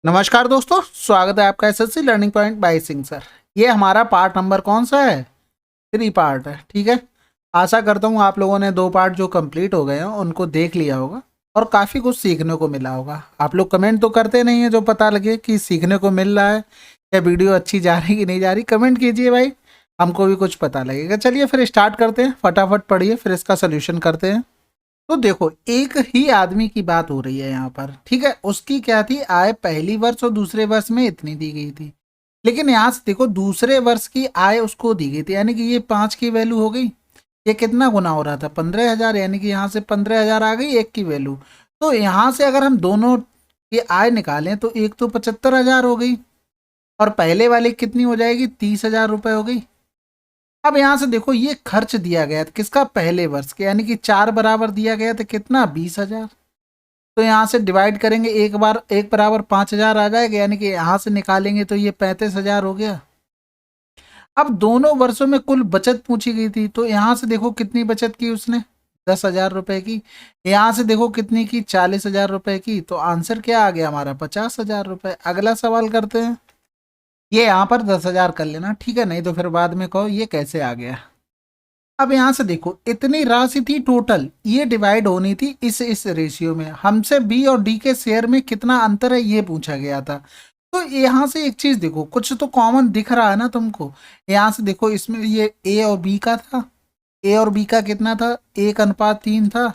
नमस्कार दोस्तों, स्वागत है आपका SSC learning point by Singh sir. ये हमारा पार्ट नंबर कौन सा है? 3 पार्ट है, ठीक है। आशा करता हूँ आप लोगों ने 2 पार्ट जो कंप्लीट हो गए हैं उनको देख लिया होगा और काफ़ी कुछ सीखने को मिला होगा। आप लोग कमेंट तो करते नहीं है जो पता लगे कि सीखने को मिल रहा है या वीडियो अच्छी जा रही कि नहीं जा रही। कमेंट कीजिए भाई, हमको भी कुछ पता लगेगा। चलिए फिर स्टार्ट करते हैं, फटाफट पढ़िए फिर इसका सोल्यूशन करते हैं। तो देखो, एक ही आदमी की बात हो रही है यहाँ पर, ठीक है। उसकी क्या थी आय, पहली वर्ष और दूसरे वर्ष में इतनी दी गई थी। लेकिन यहाँ से देखो, दूसरे वर्ष की आय उसको दी गई थी, यानी कि ये 5 की वैल्यू हो गई। ये कितना गुना हो रहा था? 15,000, यानी कि यहाँ से 15,000 आ गई एक की वैल्यू। तो यहाँ से अगर हम दोनों की आय निकालें तो एक तो 75,000 हो गई और पहले वाली कितनी हो जाएगी? 30,000 रुपये हो गई। अब यहां से देखो, ये खर्च दिया गया था किसका? पहले वर्ष के, यानी कि 4 बराबर दिया गया था, कितना? 20,000। तो यहां से डिवाइड करेंगे, एक बार 1 बराबर 5,000 आ जाएगा, यानी कि यहां से निकालेंगे तो ये 35,000 हो गया। अब दोनों वर्षों में कुल बचत पूछी गई थी, तो यहां से देखो कितनी बचत की उसने? 10,000 रुपए की। यहां से देखो कितनी की? 40,000 रुपए की। तो आंसर क्या आ गया हमारा? 50,000 रुपए। अगला सवाल करते हैं। ये यहाँ पर 10,000 कर लेना, ठीक है, नहीं तो फिर बाद में कहो ये कैसे आ गया। अब यहां से देखो, इतनी राशि थी टोटल, ये डिवाइड होनी थी इस रेशियो में। हमसे बी और डी के शेयर में कितना अंतर है ये पूछा गया था। तो यहां से एक चीज देखो, कुछ तो कॉमन दिख रहा है ना तुमको। यहां से देखो, इसमें ये ए और बी का था। ए और बी का कितना था? 1:3 था।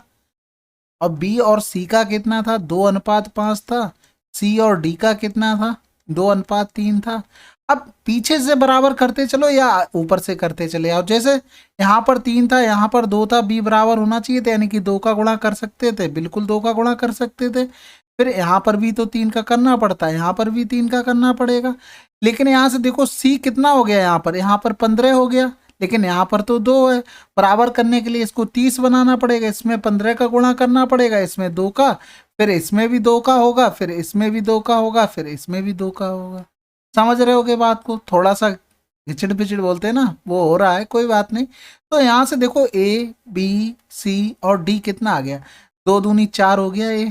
और बी और सी का कितना था? 2:5 था। सी और डी का कितना था? 2:3 था। अब पीछे से बराबर करते चलो या ऊपर से करते चले आओ। जैसे यहाँ पर 3 था, यहाँ पर 2 था, बी बराबर होना चाहिए था, यानी कि 2 का गुणा कर सकते थे, बिल्कुल 2 का गुणा कर सकते थे। फिर यहाँ पर भी तो 3 का करना पड़ता है, यहाँ पर भी 3 का करना पड़ेगा। लेकिन यहाँ से देखो, सी कितना हो गया? यहाँ पर 15 हो गया, लेकिन यहाँ पर तो 2 है। बराबर करने के लिए इसको 30 बनाना पड़ेगा, इसमें 15 का गुणा करना पड़ेगा, इसमें 2 का, फिर इसमें भी 2 का होगा, फिर इसमें भी 2 का होगा, फिर इसमें भी 2 का होगा। समझ रहे होगे बात को? थोड़ा सा घिचड़ पिचड़ बोलते हैं ना, वो हो रहा है, कोई बात नहीं। तो यहाँ से देखो, ए बी सी और डी कितना आ गया? 2 दूनी 4 हो गया। ए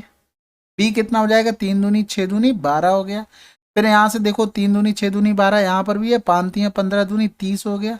बी कितना हो जाएगा? 3 दूनी 6 दूनी 12 हो गया। फिर यहाँ से देखो, 3 दूनी 6 दूनी 12, यहाँ पर भी है, 5 3 15 दूनी 30 हो गया।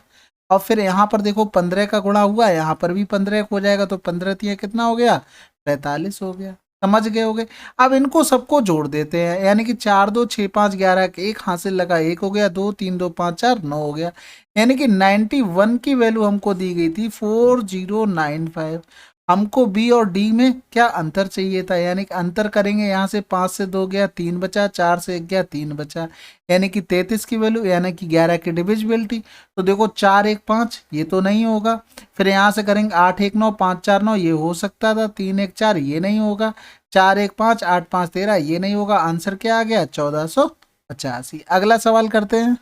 और फिर यहाँ पर देखो, 15 का गुणा हुआ, यहाँ पर भी 15 हो जाएगा, तो 15 3 कितना हो गया? 45 हो गया। समझ गए होगे? अब इनको सबको जोड़ देते हैं, यानी कि 4 2 6 5 11 के एक हासिल लगा, 1 हो गया, 2 3 2 5 4 9 हो गया। यानी कि 91 की वैल्यू हमको दी गई थी, 4095। हमको बी और डी में क्या अंतर चाहिए था, यानी कि अंतर करेंगे, यहाँ से 5 से 2 गया 3 बचा, 4 से 1 गया 3 बचा, यानी कि 33 की वैल्यू, यानी कि 11 की डिविजिबिलिटी। तो देखो, 4 1 5 ये तो नहीं होगा। फिर यहाँ से करेंगे 8 1 9 5 4 9, ये हो सकता था। 3 1 4 ये नहीं होगा। 4 1 5 8 5 13 ये नहीं होगा। आंसर क्या आ गया? 1485। अगला सवाल करते हैं।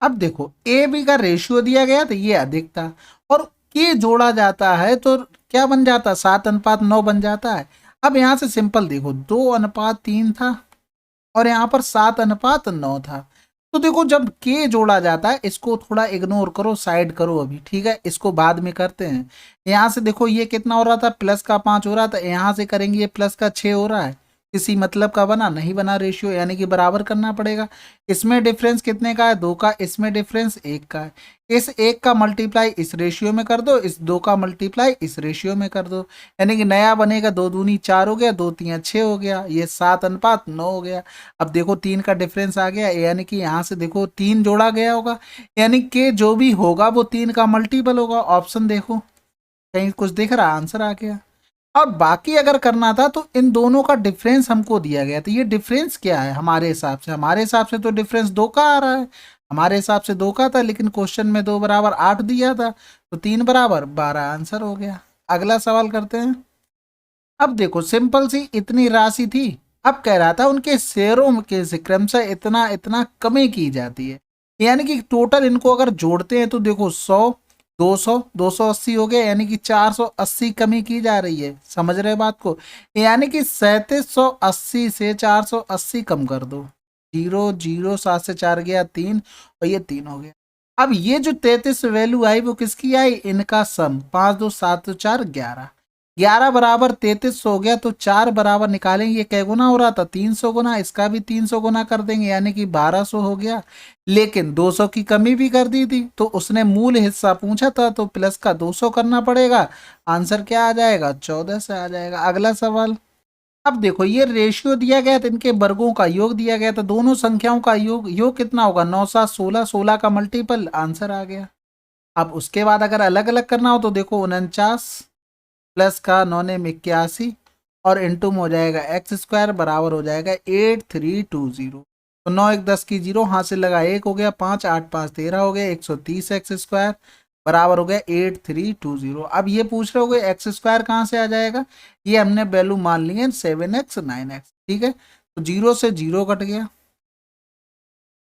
अब देखो, ए बी का रेशियो दिया गया था, ये अधिक था, और के जोड़ा जाता है तो क्या बन जाता? 7:9 बन जाता है। अब यहां से सिंपल देखो, 2:3 था और यहाँ पर 7:9 था। तो देखो, जब के जोड़ा जाता है, इसको थोड़ा इग्नोर करो, साइड करो अभी, ठीक है, इसको बाद में करते हैं। यहाँ से देखो, ये कितना हो रहा था? +5 हो रहा था, यहाँ से करेंगे ये +6 हो रहा है। किसी मतलब का बना? नहीं बना रेशियो, यानी कि बराबर करना पड़ेगा। इसमें डिफरेंस कितने का है? 2 का। इसमें डिफरेंस 1 का है। इस 1 का मल्टीप्लाई इस रेशियो में कर दो, इस 2 का मल्टीप्लाई इस रेशियो में कर दो, यानी कि नया बनेगा। 2 दूनी 4 हो गया, 2 3 6 हो गया, ये 7:9 हो गया। अब देखो, 3 का डिफरेंस आ गया, यानी कि यहाँ से देखो 3 जोड़ा गया होगा, यानी कि जो भी होगा वो 3 का मल्टीपल होगा। ऑप्शन देखो, कहीं कुछ दिख रहा? आंसर आ गया। और बाकी अगर करना था तो इन दोनों का डिफरेंस हमको दिया गया था। ये डिफरेंस क्या है हमारे हिसाब से? हमारे हिसाब से तो डिफरेंस 2 का आ रहा है। हमारे हिसाब से 2 का था, लेकिन क्वेश्चन में 2 बराबर 8 दिया था, तो 3 बराबर 12 आंसर हो गया। अगला सवाल करते हैं। अब देखो, सिंपल सी इतनी राशि थी। अब कह रहा था उनके शेयरों के से क्रमशः इतना इतना कमी की जाती है, यानी कि टोटल इनको अगर जोड़ते हैं तो देखो, 100 200 280 हो गया, यानी कि 480 कमी की जा रही है। समझ रहे बात को? यानी कि 3780 से 480 कम कर दो। 0 0 7 से 4 गया 3, और ये 3 हो गया। अब ये जो 33 वैल्यू आई वो किसकी आई? इनका सम, 5 2 7 2 4 11। 11 बराबर 33 हो गया, तो 4 बराबर निकालेंगे, ये कै गुना हो रहा था 300 गुना, इसका भी 300 गुना कर देंगे यानी कि 1200 हो गया। लेकिन 200 की कमी भी कर दी थी, तो उसने मूल हिस्सा पूछा था तो प्लस का 200 करना पड़ेगा। आंसर क्या आ जाएगा, 14 से आ जाएगा। अगला सवाल। अब देखो ये रेशियो दिया गया था, इनके वर्गों का योग दिया गया था, दोनों संख्याओं का योग, योग कितना होगा 9 7 16, 16 का मल्टीपल, आंसर आ गया। अब उसके बाद अगर अलग अलग करना हो तो देखो 49 प्लस का 9 में 81 और इंटू में हो जाएगा एक्स स्क्वायर बराबर हो जाएगा 8320। तो 9 1 10 की जीरो, हाथ से लगा 1 हो गया, 5 8 5 13 हो गया, 130 एक्स स्क्वायर बराबर हो गया 8320। अब ये पूछ रहे हो एक्स स्क्वायर कहाँ से आ जाएगा, ये हमने वैल्यू मान ली है 7x 9x, ठीक है। तो जीरो से जीरो कट गया,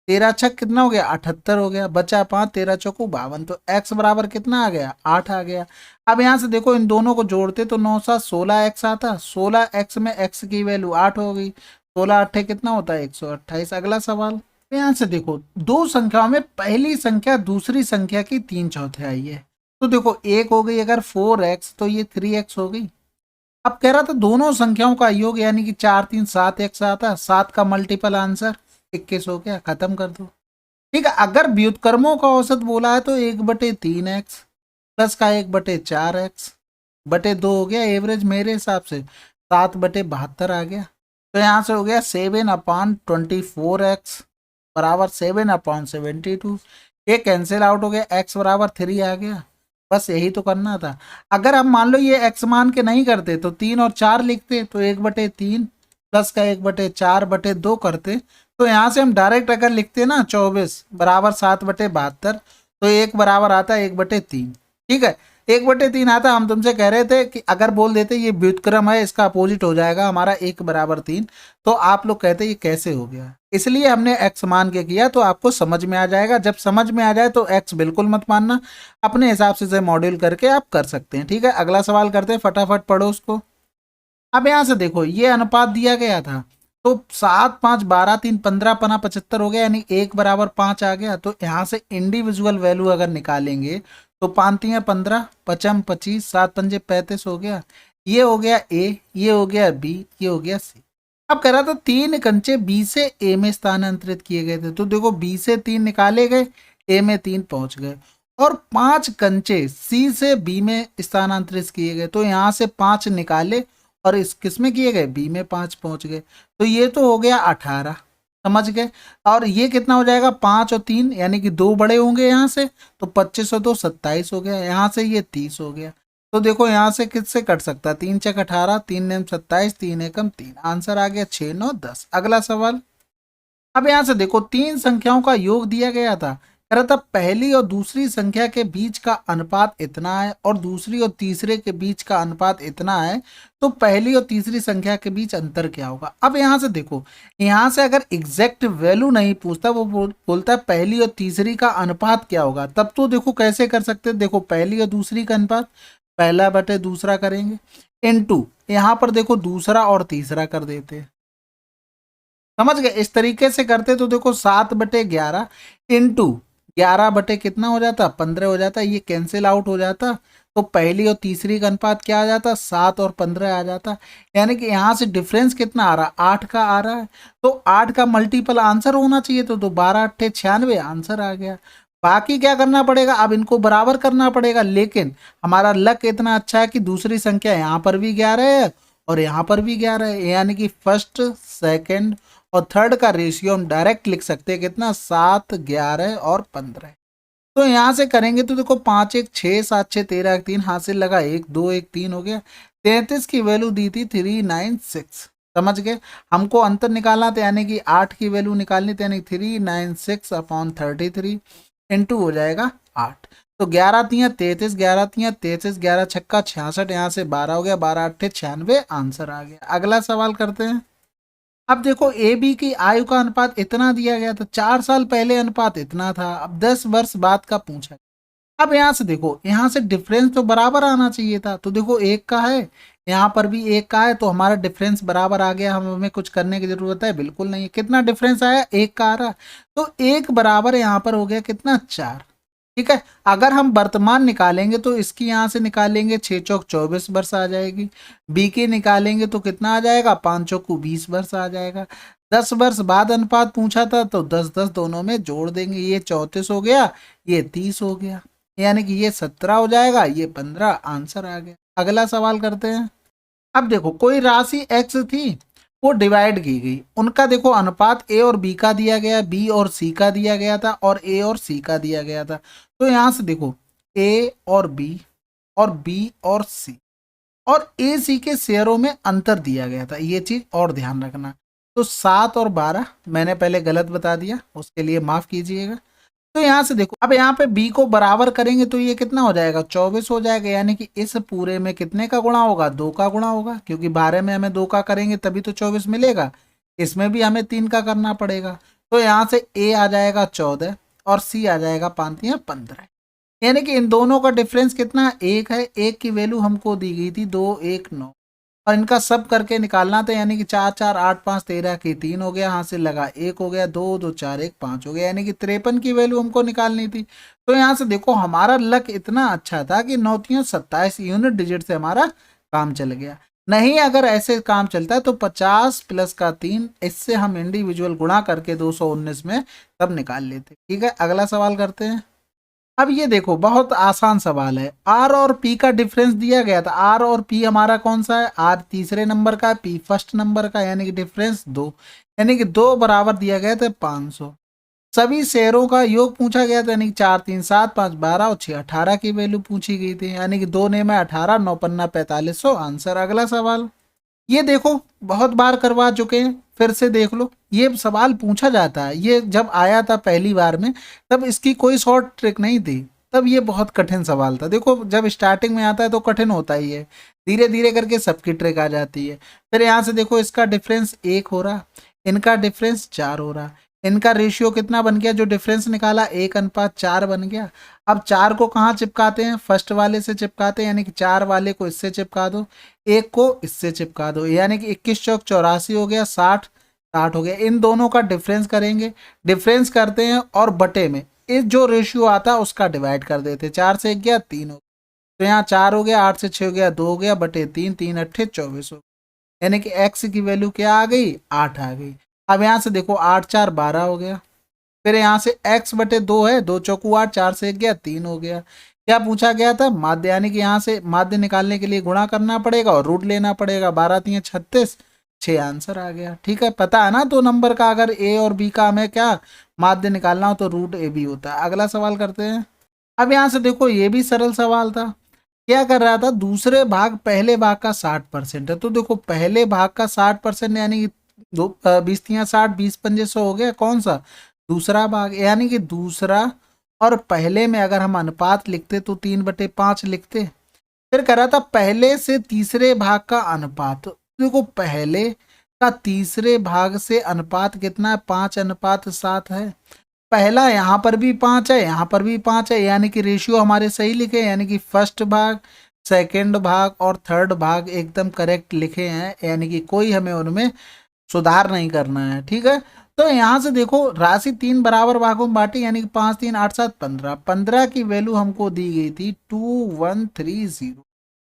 13 छक कितना हो गया 78 हो गया, बचा 5, 13 चौको 52, तो x बराबर कितना आ गया 8 आ गया। अब यहाँ से देखो इन दोनों को जोड़ते तो 9 7 16x आता, 16x में x की वैल्यू 8 हो गई, 16 8 कितना होता है 128। अगला सवाल। यहाँ से देखो दो संख्याओं में पहली संख्या दूसरी संख्या की 3/4 है, तो देखो एक हो गई अगर 4x तो ये 3x हो गई। अब कह रहा था दोनों संख्याओं का योग यानी कि 4 3 7x आता, 7 का मल्टीपल आंसर 21 हो गया, खत्म कर दो। ठीक है, अगर व्युत्क्रमों का औसत बोला है तो 1/3x प्लस का 1/4x बटे 2 हो गया एवरेज, मेरे हिसाब से 7/72 आ गया। तो यहाँ से हो गया 7/24x बराबर 7/72। ये कैंसिल आउट हो गया, x बराबर 3 आ गया। बस यही तो करना था। अगर हम मान लो ये x मान के नहीं करते तो 3 और 4 लिखते, तो 1/3 प्लस का 1/4/2 करते। तो यहाँ से हम डायरेक्ट अगर लिखते ना 24 बराबर 7/72, तो एक बराबर आता है 1/3। ठीक है, 1/3 आता। हम तुमसे कह रहे थे कि अगर बोल देते ये व्युत्क्रम है, इसका अपोजिट हो जाएगा हमारा 1/3, तो आप लोग कहते ये कैसे हो गया। इसलिए हमने x मान के किया, तो आपको समझ में आ जाएगा। जब समझ में आ जाए तो x बिल्कुल मत मानना, अपने हिसाब से मॉड्यूल करके आप कर सकते हैं। ठीक है, अगला सवाल करते हैं, फटाफट पढ़ो उसको। अब यहां से देखो ये अनुपात दिया गया था, तो 7 5 12 3 15 पना 75 हो गया, यानी 1 बराबर 5 आ गया। तो यहाँ से इंडिविजुअल वैल्यू अगर निकालेंगे तो 5 3 15 पचम 25 7 पंजे 35 हो गया। ये हो गया ए, ये हो गया बी, ये हो गया सी। अब कह रहा था 3 कंचे बी से ए में स्थानांतरित किए गए थे, तो देखो बी से 3 निकाले गए, ए में 3 पहुंच गए। और 5 कंचे सी से बी में स्थानांतरित किए गए, तो यहाँ से 5 निकाले और इस किस में किए गए, बी में 5 पहुंच गए। तो ये तो हो गया 18, समझ गए। और ये कितना हो जाएगा 5 और 3 यानी कि 2 बड़े होंगे यहाँ से, तो 25 और 2 27 हो गया, यहाँ से ये 30 हो गया। तो देखो यहाँ से किससे कट सकता है, 3 चक 18, 3 नेम 27, 3 एकम 3, आंसर आ गया 6 9 10। अगला सवाल। अब यहां से देखो तीन संख्याओं का योग दिया गया था, कह रहा था पहली और दूसरी संख्या के बीच का अनुपात इतना है और दूसरी और तीसरे के बीच का अनुपात इतना है, तो पहली और तीसरी संख्या के बीच अंतर क्या होगा। अब यहां से देखो, यहां से अगर एग्जैक्ट वैल्यू नहीं पूछता, वो बोलता है पहली और तीसरी का अनुपात क्या होगा, तब तो देखो कैसे कर सकते हैं। देखो पहली और दूसरी का अनुपात पहला बटे दूसरा करेंगे, इनटू यहाँ पर देखो दूसरा और तीसरा कर देते, समझ गए। इस तरीके से करते तो देखो 7/11 इंटू 11 बटे कितना हो जाता 15 हो जाता, ये कैंसिल आउट हो जाता। तो पहली और तीसरी का अनुपात क्या आ जाता 7 और 15 आ जाता, यानी कि यहाँ से डिफरेंस कितना आ रहा 8 का आ रहा है। तो 8 का मल्टीपल आंसर होना चाहिए, तो 12 8 96 आंसर आ गया। बाकी क्या करना पड़ेगा, अब इनको बराबर करना पड़ेगा, लेकिन हमारा लक इतना अच्छा है कि दूसरी संख्या यहाँ पर भी 11 है और यहाँ पर भी 11 है, यानी कि फर्स्ट सेकंड और थर्ड का रेशियो हम डायरेक्ट लिख सकते हैं कितना 7 11 और 15। तो यहाँ से करेंगे तो देखो 5 1 6 7 6 13 3 हासिल लगा 1 2 1 3 हो गया। 33 की वैल्यू दी थी 396, समझ गए। हमको अंतर निकालना था यानी कि 8 की वैल्यू निकालनी थी, यानी 396/33 इंटू हो जाएगा 8। तो 11 3 33 11 3 33 11 छक्का 66, यहाँ से 12 हो गया, 12 8 96 आंसर आ गया। अगला सवाल करते हैं। अब देखो ए बी की आयु का अनुपात इतना दिया गया था, 4 साल पहले अनुपात इतना था, अब 10 वर्ष बाद का पूछा। अब यहाँ से देखो, यहाँ से डिफरेंस तो बराबर आना चाहिए था, तो देखो एक का है, यहाँ पर भी एक का है, तो हमारा डिफरेंस बराबर आ गया। हमें कुछ करने की जरूरत है बिल्कुल नहीं। कितना डिफरेंस आया, एक का आ रहा, तो एक बराबर यहाँ पर हो गया कितना 4। ठीक है। अगर हम वर्तमान निकालेंगे तो इसकी यहाँ से निकालेंगे 6 चौक 24 वर्ष आ जाएगी। बी की निकालेंगे तो कितना आ जाएगा, 5 चौक 20 वर्ष आ जाएगा। 10 वर्ष बाद अनुपात पूछा था तो 10 10 दोनों में जोड़ देंगे, ये 34 हो गया, ये 30 हो गया, यानी कि ये 17 हो जाएगा, ये 15, आंसर आ गया। अगला सवाल करते हैं। अब देखो कोई राशि एक्स थी, वो डिवाइड की गई, उनका देखो अनुपात ए और बी का दिया गया, बी और सी का दिया गया था, और ए और सी का दिया गया था। तो यहां से देखो ए और बी और सी, और ए सी के शेयरों में अंतर दिया गया था, ये चीज और ध्यान रखना। तो 7 और 12 मैंने पहले गलत बता दिया, उसके लिए माफ कीजिएगा। तो यहां से देखो, अब यहाँ पे b को बराबर करेंगे तो ये कितना हो जाएगा, 24 हो जाएगा, यानी कि इस पूरे में कितने का गुणा होगा, 2 का गुणा होगा, क्योंकि 12 में हमें 2 का करेंगे तभी तो 24 मिलेगा। इसमें भी हमें 3 का करना पड़ेगा। तो यहाँ से a आ जाएगा 14 और c आ जाएगा 5 या 15, यानी कि इन दोनों का डिफरेंस कितना, 1 है। 1 की वैल्यू हमको दी गई थी 2 1 9, और इनका सब करके निकालना था, यानी कि 4 4 8 5 13 की 3 हो गया, हासिल लगा 1 हो गया, 2 2 4 1 5 हो गया, यानी कि 53 की वैल्यू हमको निकालनी थी। तो यहाँ से देखो हमारा लक इतना अच्छा था कि 9 3 27 यूनिट डिजिट से हमारा काम चल गया। नहीं अगर ऐसे काम चलता है तो 50 प्लस का 3, इससे हम इंडिविजुअल गुणा करके 219 में तब निकाल लेते। ठीक है, अगला सवाल करते हैं। अब ये देखो बहुत आसान सवाल है। आर और पी का डिफरेंस दिया गया था। आर और पी हमारा कौन सा है, आर तीसरे नंबर का, पी फर्स्ट नंबर का, यानी कि डिफरेंस 2, यानी कि 2 बराबर दिया गया था 500। सभी शेयरों का योग पूछा गया था, यानी कि 4 3 7 5 12 और 6 18 की वैल्यू पूछी गई थी, यानी कि 2 ने में 18, 9 पन्ना 4500, आंसर। अगला सवाल। ये देखो बहुत बार करवा चुके हैं, फिर से देख लो, ये सवाल पूछा जाता है। ये जब आया था पहली बार में तब इसकी कोई शॉर्ट ट्रिक नहीं थी, तब ये बहुत कठिन सवाल था। देखो जब स्टार्टिंग में आता है तो कठिन होता ही है, धीरे धीरे करके सबकी ट्रिक आ जाती है। फिर यहाँ से देखो इसका डिफरेंस 1 हो रहा, इनका डिफरेंस 4 हो रहा, इनका रेशियो कितना बन गया, जो डिफरेंस निकाला 1:4 बन गया। अब 4 को कहाँ चिपकाते हैं, फर्स्ट वाले से चिपकाते हैं, यानी कि 4 वाले को इससे चिपका दो, 1 को इससे चिपका दो, यानी कि 21 चौक 84 हो गया, 60 60 हो गया। इन दोनों का डिफरेंस करेंगे, डिफरेंस करते हैं और बटे में इस जो रेशियो आता है उसका डिवाइड कर देते, 4 से 1 गया 3 हो गया, तो यहाँ 4 हो गया, 8 से 6 हो गया 2 हो गया, बटे 3, 3 अट्ठे 24 हो गया, यानी कि एक्स की वैल्यू क्या आ गई, 8 आ गई। अब यहाँ से देखो 8 4 12 हो गया, फिर यहाँ से x बटे 2 है, 2 चौकू 8, 4 से 1 गया 3 हो गया। क्या पूछा गया था, माध्य, यानी कि यहाँ से माध्य निकालने के लिए गुणा करना पड़ेगा और रूट लेना पड़ेगा, 12 3 36, 6 आंसर आ गया। ठीक है, पता है ना, 2 नंबर का अगर a और b का हमें क्या माध्य निकालना हो तो रूट ए बी होता है। अगला सवाल करते हैं। अब यहाँ से देखो ये भी सरल सवाल था। क्या कर रहा था, दूसरे भाग पहले भाग का 60% है, तो देखो पहले भाग का 60% यानी कि 20 3 60, 20 पंजे 100 हो गया, कौन सा, दूसरा भाग, यानी कि दूसरा और पहले में अगर हम अनुपात लिखते तो 3/5 लिखते। फिर कह रहा था पहले से तीसरे भाग का अनुपात, तो देखो पहले का तीसरे भाग से अनुपात कितना है, 5:7 है। पहला यहाँ पर भी 5 है, यहाँ पर भी 5 है, यानी कि रेशियो हमारे सही लिखे, यानी कि फर्स्ट भाग, सेकंड भाग और थर्ड भाग एकदम करेक्ट लिखे हैं, यानी कि कोई हमें उनमें सुधार नहीं करना है। ठीक है, तो यहाँ से देखो राशि 3 बराबर भागों में बांटी, यानी कि 5 3 8 7 15, 15 की वैल्यू हमको दी गई थी 2130।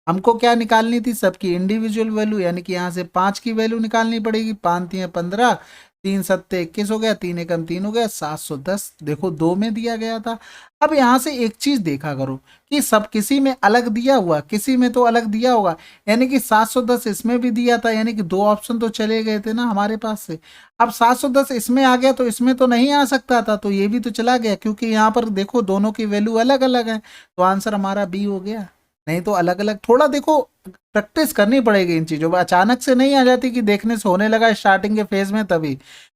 हमको क्या निकालनी थी, सबकी इंडिविजुअल वैल्यू, यानी कि यहाँ से 5 की वैल्यू निकालनी पड़ेगी, 5 3 15, 3 7 21 हो गया, 3 एकम 3 हो गया, 710 देखो 2 में दिया गया था। अब यहाँ से एक चीज देखा करो कि सब किसी में अलग दिया हुआ, किसी में तो अलग दिया होगा, यानी कि 710 इसमें भी दिया था, यानी कि 2 ऑप्शन तो चले गए थे ना हमारे पास से। अब 710 इसमें आ गया तो इसमें तो नहीं आ सकता था, तो ये भी तो चला गया, क्योंकि यहाँ पर देखो दोनों की वैल्यू अलग अलग है, तो आंसर हमारा बी हो गया। नहीं तो अलग अलग, थोड़ा देखो प्रैक्टिस करनी पड़ेगी इन चीजों पर, अचानक से नहीं आ जाती कि देखने से होने लगा स्टार्टिंग के फेज में, तभी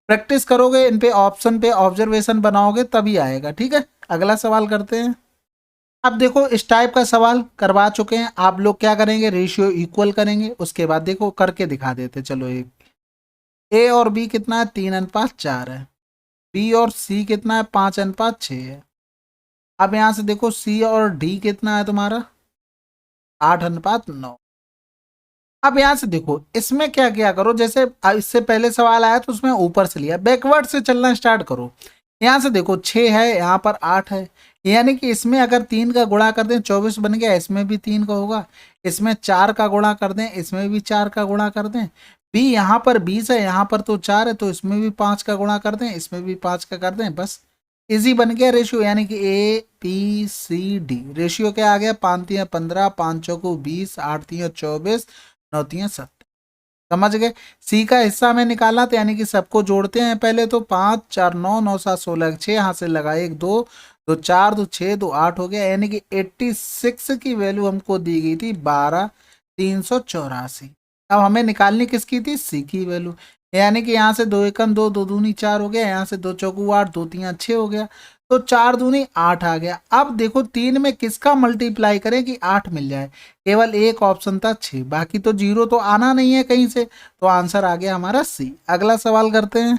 प्रैक्टिस करोगे, इन पे ऑप्शन पे ऑब्जर्वेशन बनाओगे तभी आएगा। ठीक है, अगला सवाल करते हैं। अब देखो इस टाइप का सवाल करवा चुके हैं, आप लोग क्या करेंगे, रेशियो इक्वल करेंगे, उसके बाद देखो करके दिखा देते। चलो एक ए और बी कितना है, 3:4 है, बी और सी कितना है, 5:6 है। अब यहाँ से देखो सी और डी कितना है तुम्हारा, 8:9। अब यहाँ से देखो इसमें क्या क्या करो, जैसे इससे पहले सवाल आया तो उसमें ऊपर से लिया, बैकवर्ड से चलना स्टार्ट करो, यहाँ से देखो 6 है, यहाँ पर 8 है, यानी कि इसमें अगर 3 का गुणा कर दें 24 बन गया, इसमें भी 3 का होगा, इसमें 4 का गुणा कर दें, इसमें भी 4 का गुणा कर दें। बी यहाँ पर 20 है, यहाँ पर तो 4 है, तो इसमें भी 5 का गुणा कर दें, इसमें भी 5 का कर दें, बस इजी बन गया रेशियो। यानी कि A B C D ratio क्या आ गया, 5 तियां 15, 5 चौको 20, 8 तियां 24, 9 तियां 7। समझ गए। सी का हिस्सा में निकाला, तो यानी कि सबको जोड़ते हैं पहले, तो 5 4 9 9 7 16 6 हाथ से लगा, 1 2 2 4 2 6 2 8 हो गया, यानी कि 86 की वैल्यू हमको दी गई थी 12,384। अब हमें निकालनी किसकी थी, सी की वैल्यू। यानी कि यहाँ से 2 एकम 2 2 दूनी 4 हो गया, यहाँ से 2 चौकू 8 2 तियां 6 हो गया, तो 4 दूनी 8 आ गया। अब देखो 3 में किसका मल्टीप्लाई करें कि 8 मिल जाए, केवल एक ऑप्शन था 6, बाकी तो जीरो तो आना नहीं है कहीं से, तो आंसर आ गया हमारा सी। अगला सवाल करते हैं।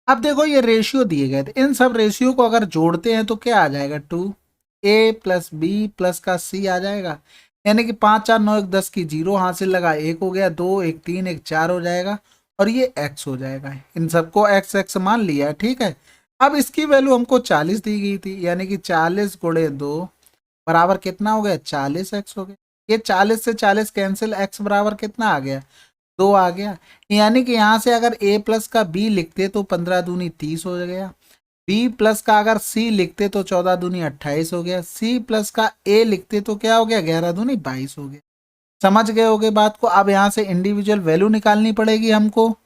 अब देखो ये रेशियो दिए गए थे, इन सब रेशियो को अगर जोड़ते हैं तो क्या आ जाएगा, 2a प्लस बी प्लस का सी आ जाएगा। यानी कि 5 4 9 1 10 की जीरो हाथ से लगा, 1 हो गया, 2 1 3 1 4 हो जाएगा, और ये x हो जाएगा। इन सबको x x मान लिया, ठीक है। अब इसकी वैल्यू हमको 40 दी गई थी, यानी कि 40 गुणे 2 बराबर कितना हो गया, 40x हो गया। ये 40 से 40 कैंसिल, x बराबर कितना आ गया, 2 आ गया। यानी कि यहाँ से अगर a प्लस का b लिखते तो 15 दूनी 30 हो गया, b प्लस का अगर c लिखते तो 14 दूनी 28 हो गया, c प्लस का a लिखते तो क्या हो गया, 11 दूनी 22 हो गया। समझ गए होगे बात को। अब यहाँ से इंडिविजुअल वैल्यू निकालनी पड़ेगी हमको,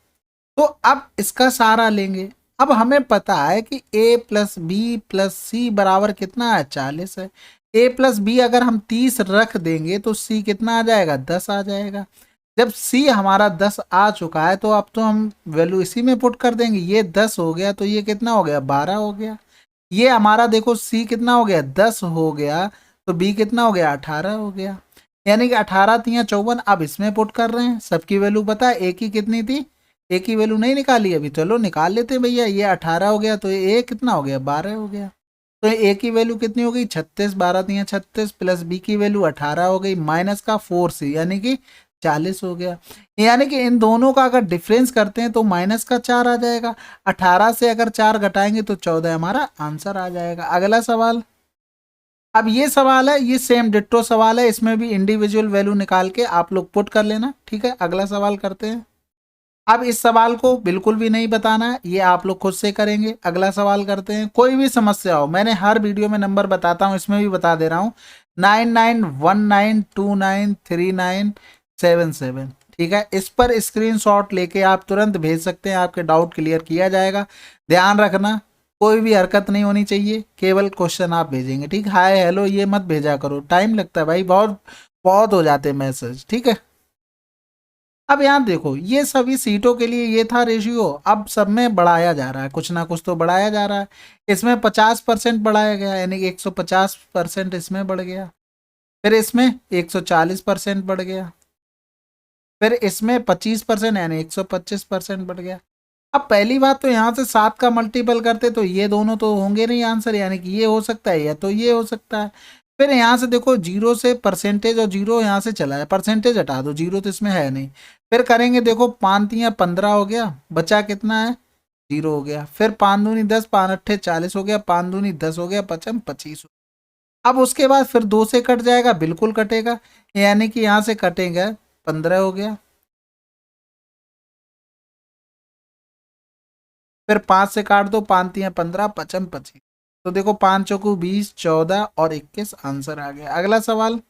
तो अब इसका सहारा लेंगे। अब हमें पता है कि a प्लस बी प्लस सी बराबर कितना है, 40 है। a प्लस बी अगर हम 30 रख देंगे तो c कितना आ जाएगा, 10 आ जाएगा। जब c हमारा 10 आ चुका है तो अब तो हम वैल्यू इसी में पुट कर देंगे, ये 10 हो गया तो ये कितना हो गया, 12 हो गया। ये हमारा देखो c कितना हो गया, 10 हो गया, तो b कितना हो गया, 18 हो गया। यानी कि 18 तियां 54, अब इसमें पुट कर रहे हैं, सबकी वैल्यू पता है, एक ही कितनी थी, एक ही वैल्यू नहीं निकाली अभी, चलो निकाल लेते हैं भैया। ये 18 हो गया, तो ये a कितना हो गया, 12 हो गया। तो ए की वैल्यू कितनी हो गई, 36, 12 तियां 36, प्लस बी की वैल्यू 18 हो गई, माइनस का 4c यानी कि 40 हो गया। यानी कि इन दोनों का अगर डिफरेंस करते हैं तो माइनस का 4 आ जाएगा, 18 से अगर 4 घटाएंगे तो 14 हमारा आंसर आ जाएगा। अगला सवाल। अब ये सवाल है, ये सेम डिट्टो सवाल है, इसमें भी इंडिविजुअल वैल्यू निकाल के आप लोग पुट कर लेना, ठीक है। अगला सवाल करते हैं। अब इस सवाल को बिल्कुल भी नहीं बताना है, ये आप लोग खुद से करेंगे। अगला सवाल करते हैं। कोई भी समस्या हो, मैंने हर वीडियो में नंबर बताता हूँ, इसमें भी बता दे रहा हूँ, 9919293977, ठीक है। इस पर स्क्रीनशॉट लेके आप तुरंत भेज सकते हैं, आपके डाउट क्लियर किया जाएगा। ध्यान रखना, कोई भी हरकत नहीं होनी चाहिए, केवल क्वेश्चन आप भेजेंगे, ठीक। हाय हेलो ये मत भेजा करो, टाइम लगता है भाई, बहुत बहुत हो जाते हैं मैसेज, ठीक है। अब यहाँ देखो, ये सभी सीटों के लिए ये था रेशियो, अब सब में बढ़ाया जा रहा है, कुछ ना कुछ तो बढ़ाया जा रहा है। इसमें 50% बढ़ाया गया, यानी कि 150% इसमें बढ़ गया, फिर इसमें 140% बढ़ गया, फिर इसमें 25% यानी 125% बढ़ गया। अब पहली बात तो यहाँ से 7 का मल्टीपल करते तो ये दोनों तो होंगे नहीं आंसर, यानी कि ये हो सकता है या तो ये हो सकता है। फिर यहाँ से देखो जीरो से परसेंटेज, और जीरो यहाँ से चला है, परसेंटेज हटा दो, जीरो तो इसमें है नहीं। फिर करेंगे, देखो 5 तियां 15 हो गया, बचा कितना है, जीरो हो गया। फिर 5 दूनी 10, 5 अट्ठे 40 हो गया, 5 दूनी 10 हो गया, 5 25। अब उसके बाद फिर 2 से कट जाएगा, बिल्कुल कटेगा, यानी कि यहाँ से कटेगा 15 हो गया। फिर 5 से काट दो, 5 तियां 15, 5 25। तो देखो 5 चौकू 20, 14 और 21 आंसर आ गया। अगला सवाल।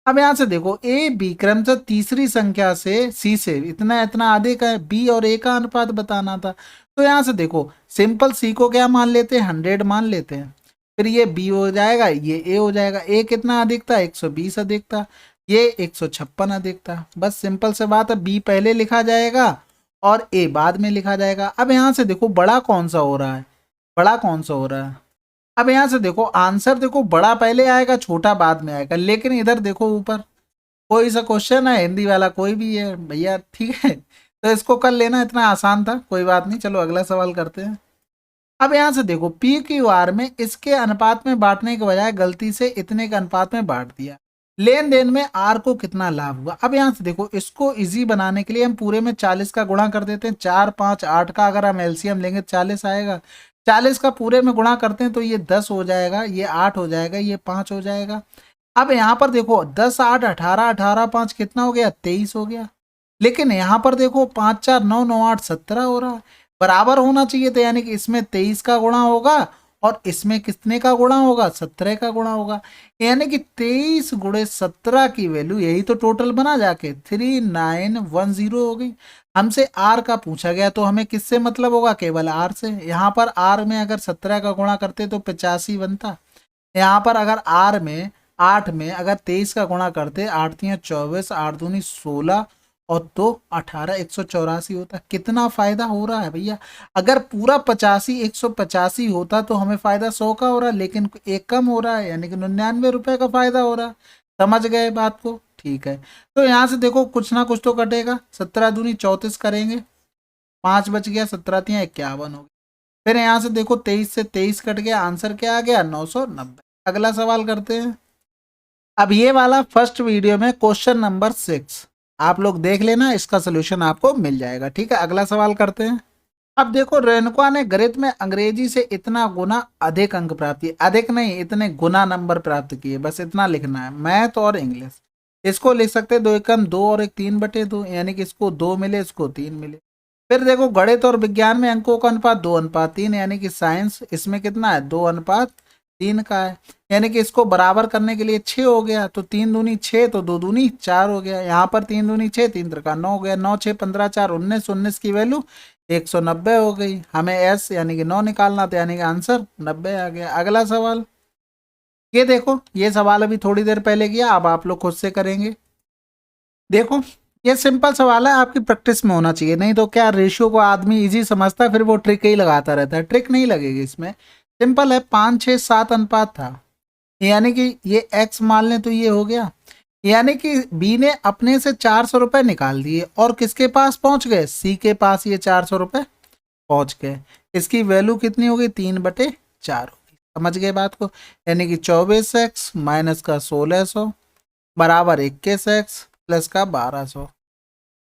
अब यहां से देखो, ए बी क्रमशः तीसरी संख्या से सी से इतना इतना अधिक है, बी और ए का अनुपात बताना था। तो यहां से देखो, सिंपल सी को क्या मान लेते हैं, 100 मान लेते हैं। फिर ये बी हो जाएगा, ये ए हो जाएगा। ए कितना अधिक था, 120 अधिक था, ये 156 अधिक था। बस सिंपल से बात है, बी पहले लिखा जाएगा और ए बाद में लिखा जाएगा। अब यहाँ से देखो बड़ा कौन सा हो रहा है, बड़ा कौन सा हो रहा है। अब यहाँ से देखो आंसर, देखो बड़ा पहले आएगा छोटा बाद में आएगा, लेकिन इधर देखो ऊपर कोई सा क्वेश्चन है, हिंदी वाला कोई भी है भैया, ठीक है। तो इसको कर लेना, इतना आसान था, कोई बात नहीं। चलो अगला सवाल करते हैं। अब यहाँ से देखो, पी क्यू आर में इसके अनुपात में बांटने के बजाय गलती से इतने के अनुपात में बांट दिया, लेन देन में आर को कितना लाभ हुआ। अब यहाँ से देखो, इसको इजी बनाने के लिए हम पूरे में 40 का गुणा कर देते हैं, 4 5 8 का अगर हम एलसीएम लेंगे 40 आएगा, 40 का पूरे में गुणा करते हैं तो ये 10 हो जाएगा, ये 8 हो जाएगा, ये 5 हो जाएगा। अब यहाँ पर देखो 10 8 18 18 5 कितना हो गया, 23 हो गया। लेकिन यहाँ पर देखो 5 4 9 9 8 17 हो रहा है, बराबर होना चाहिए था, यानी कि इसमें 23 का गुणा होगा और इसमें कितने का गुणा होगा, 17 का गुणा होगा। यानी कि 23 गुणे 17 की वैल्यू, यही तो टोटल बना जाके 3910 हो गई। हमसे आर का पूछा गया तो हमें किससे मतलब होगा, केवल आर से। यहाँ पर आर में अगर 17 का गुणा करते तो 85 बनता। यहाँ पर अगर आर में 8 में अगर 23 का गुणा करते, 8 तियां 24, 8 दूनी 16 और 2 18, 184 होता। कितना फायदा हो रहा है भैया, अगर पूरा 85 185 होता तो हमें फायदा 100 का हो रहा है, लेकिन एक कम हो रहा है, यानी कि 99 रुपए का फायदा हो रहा है। समझ गए बात को, ठीक है। तो यहाँ से देखो कुछ ना कुछ तो कटेगा, 17 दूनी 34 करेंगे, 5 बच गया, 17 तियां 51 हो गया। फिर यहाँ से देखो 23 से 23 कट गया, आंसर क्या आ गया, 990। अगला सवाल करते हैं। अब ये वाला फर्स्ट वीडियो में क्वेश्चन नंबर 6 आप लोग देख लेना, इसका सोल्यूशन आपको मिल जाएगा, ठीक है। अगला सवाल करते हैं। अब देखो रेणुका ने गणित में अंग्रेजी से इतना गुना अधिक अंक प्राप्त किए, अधिक नहीं इतने गुना नंबर प्राप्त किए, बस इतना लिखना है। मैथ और इंग्लिश इसको लिख सकते हैं 2 एकम 2 और 1 3/2, यानी कि इसको 2 मिले, इसको 3 मिले। फिर देखो गणित और विज्ञान में अंकों का अनुपात 2:3, यानी कि साइंस इसमें कितना है, 2:3 का है। यानी कि इसको बराबर करने के लिए 6 हो गया, तो 3 दूनी 6 तो 2 दूनी 4 हो गया। यहाँ पर 3 दूनी 6, 3 त्रिका 9 हो गया, 9 6 15 4 19, 19 की वैल्यू 190 हो गई। हमें एस यानी कि 9 निकालना था, यानी कि आंसर 90 आ गया। अगला सवाल, ये देखो ये सवाल अभी थोड़ी देर पहले किया, अब आप लोग खुद से करेंगे। देखो ये सिंपल सवाल है, आपकी प्रैक्टिस में होना चाहिए, नहीं तो क्या रेशियो को आदमी इजी समझता है, फिर वो ट्रिक ही लगाता रहता है, ट्रिक नहीं लगेगी इसमें। सिंपल है, 5 6 7 अनुपात था, यानी कि ये x मान लें तो ये हो गया। यानी कि b ने अपने से 400 रुपए निकाल दिए और किसके पास पहुंच गए, c के पास ये 400 रुपए पहुंच गए। इसकी वैल्यू कितनी होगी, 3/4 होगी। समझ गए बात को, यानी कि 24x माइनस का 1600 बराबर 21x प्लस का 1200।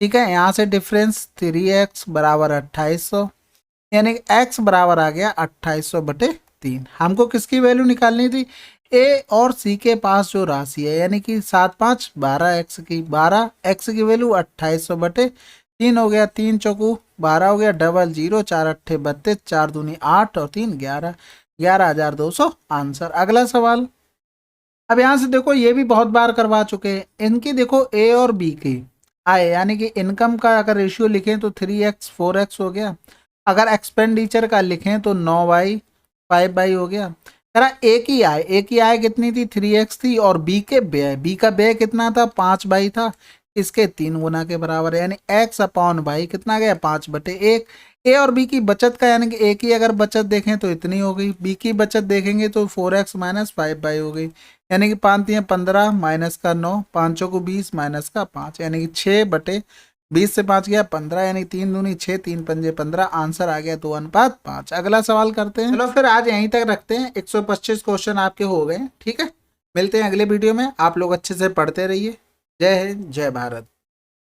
ठीक है, यहाँ से डिफरेंस 3x बराबर 2800, यानी कि x बराबर आ गया 2800/3। हमको किसकी वैल्यू निकालनी थी, a और c के पास जो राशि है, यानी कि 7 5 12x की, 12x की वैल्यू 2800/3 हो गया। 3 चौकू 12 हो गया, डबल 0 4 अट्ठे 32, 4 दूनी 8 और 3 11, 11,200 आंसर। अगला सवाल, अब यहाँ से देखो ये भी बहुत बार करवा चुके हैं। इनकी देखो ए और बी की आए, यानी कि इनकम का अगर रेशियो लिखें तो 3x 4x हो गया। अगर एक्सपेंडिचर का लिखें तो 9y 5y हो गया। जरा ए की आय कितनी थी, 3x थी, और बी के व्यय, बी का व्यय कितना था, 5y था, इसके 3 गुना के बराबर है, यानी x/y कितना गया, 5/1। ए और बी की बचत का, यानी कि ए की अगर बचत देखें तो इतनी हो गई, बी की बचत देखेंगे तो 4x माइनस 5y हो गई, यानी कि 5 3 15 माइनस का 9, 5 को 20 माइनस का 5, यानी कि 6/20 से 5 गया 15, यानी 3 दूनी 6 3 पंजे 15, आंसर आ गया 2:5। अगला सवाल करते हैं। चलो फिर आज यहीं तक रखते हैं, 125 क्वेश्चन आपके हो गए, ठीक है। मिलते हैं अगले वीडियो में, आप लोग अच्छे से पढ़ते रहिए। जय हिंद, जय भारत।